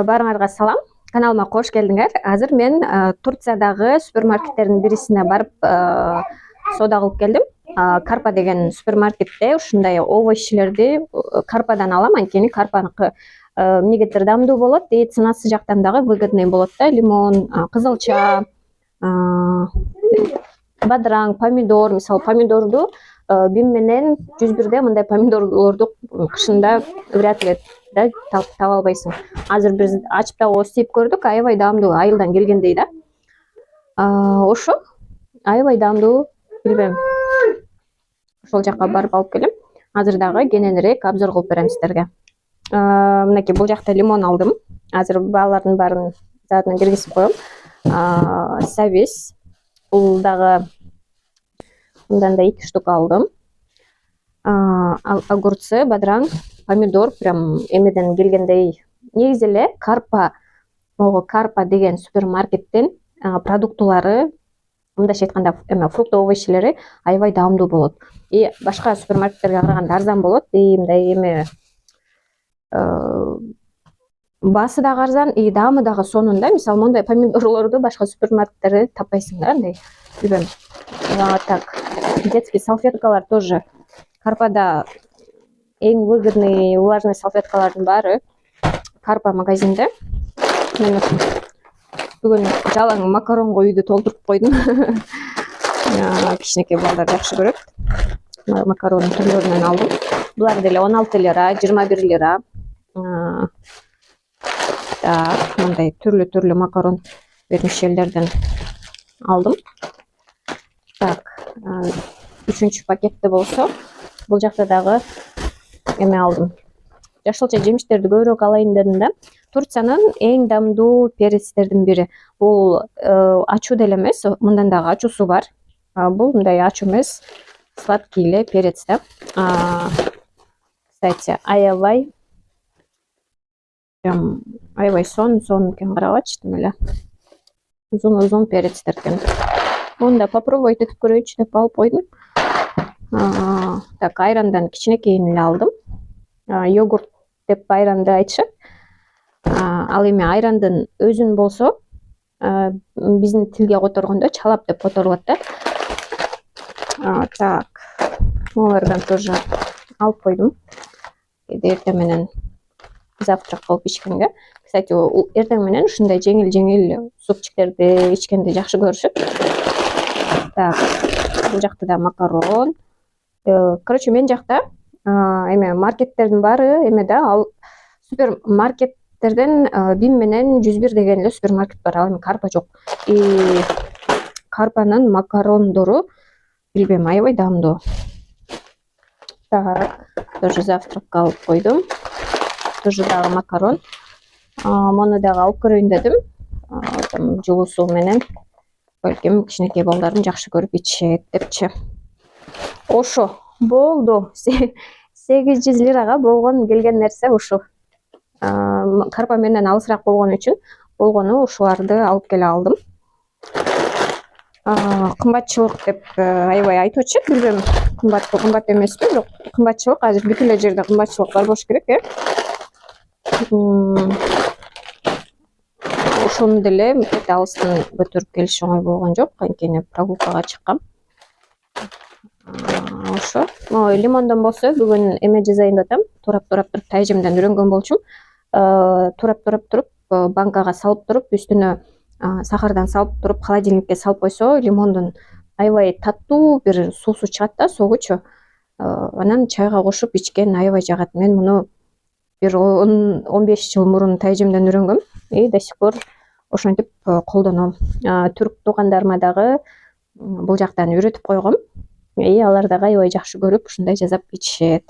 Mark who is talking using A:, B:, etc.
A: Барыңарга салам. Каналыма кош келдиңер. Азыр мен Турциядагы супермаркеттердин бирисине барып соода кылып келдим. Карпа деген супермаркетте ушундай овощилерди карпадан алам. Анткени карпаныкы эмнегедир дамдуу болот, и ценасы жактан дагы выгодный болот да. Лимон, кызылча, бадыраң, помидор, мисалы помидорду 1000 менен 101де мындай помидорлорду кышында вряд ли да таба албайсың. Азыр биз ачып дагы ооздеп көрдүк, аябай даамдуу, айылдан келгендей да. Ошо аябай даамдуу, билбейм. Ошол жака барып алып келем. Азыр дагы кененирээк обзор кылып берем сиздерге. Мынакей бул жакта лимон алдым. Азыр баалардын баарын заодно киргизип коем. Сабиз, бул дагы мындан да 2 штука алдым. Огурцы, бадыраң, помидор прям эмеден келгендей. Негизи эле карпа деген супермаркеттин продуктулары, мындайча айтканда фрукт овощилери аябай даамдуу болот. И башка супермаркеттерге караганда арзан болот. И мындай баасы дагы арзан, и даамы дагы сонун да. Мисалы мондай помидорлорду башка супермаркеттерде таппайсың да, андай. Билбейм. Так, детский салфеткалар тоже карпада эң выгодный влажный салфеткалардын баары карпа магазинде. Мен бүгүн жалаң макаронго үйдү толтуруп койдум. Кичинекей балдар жакшы көрөт. Макарон түрлөрүнөн алдым. Булар деле 16 лира, 21 лира. Так, мындай түрлүү макарон вермишелдерден алдым. Так, 3-чү пакетте болсо, бул жакта дагы эме алдым. Жашылча жемиштерди көбүрөөк алайын дедим да. Турциянын эң даамдуу перецтердин бири. Бул ачуу деле эмес, мындан дагы ачуусу бар. Бул мындай ачуу эмес, сладкий эле перец да. Кстати, аябай сонун экен, карагачы тим эле. Узун перецтер экен. Муну да попробовать этип көрөйүнчү деп алып койдум. Так, айрандан кичинекейин эле алдым. Йогурт деп айранды айтышат. Ал эми айрандын өзүн болсо, биздин тилге которгондо чалап деп которулат да. Так, олардан тоже алып койдум. Эртең менен завтрак кылып ичкенге. Кстати, эртең менен ушундай жеңил супчиктерди ичкенди жакшы көрүшөт. Так, бул жакта да макарон. Короче, мен жакта эме маркеттердин баары эме да, ал супермаркеттерден 1000 менен 101 деген эле супермаркет бар. Ал эми карпа жок. И карпанын макарондору билбейм, аябай даамдуу. Так, тоже завтракка алып койдум. Тоже дагы макарон. Мону дагы алып көрөйүн дедим. Жылуу суу менен балким кичинекей балдардын жакшы көрүп ичет депчи. Ошо болду. 800 лирага болгон келген нерсе ушу. Карпа менен алысыраак болгон үчүн болгону ушуларды алып келе алдым. Кымбатчылык деп аябай айтып атышат, билбейм, кымбат эмеспи, бирок кымбатчылык азыр бүт эле жерде кымбатчылык бар болуш керек, Ошону деле мыкты алыстан көтөрүп келиш оңой болгон жок, анткени прогулкага чыккам. Ошо. Лимондон болсо бүгүн эме жасайын деп атам. Турап туруп тайжемден үйрөнгөн болчумун. Турап туруп банкага салып туруп, үстүнө сахардан салып туруп, холодильникке салып койсо, лимондун аябай таттуу бир суусу чыгат да, согучу. Анан чайга кошуп ичкен аябай жагат. Мен муну бир 10-15 жыл мурун тайжемден үйрөнгөм. И до сих пор ошентип колдоном. Түрк туугандарыма дагы бул жактан үйрөтүп койгом. И алар дагы аябай жакшы көрүп ушундай жасап ичишет.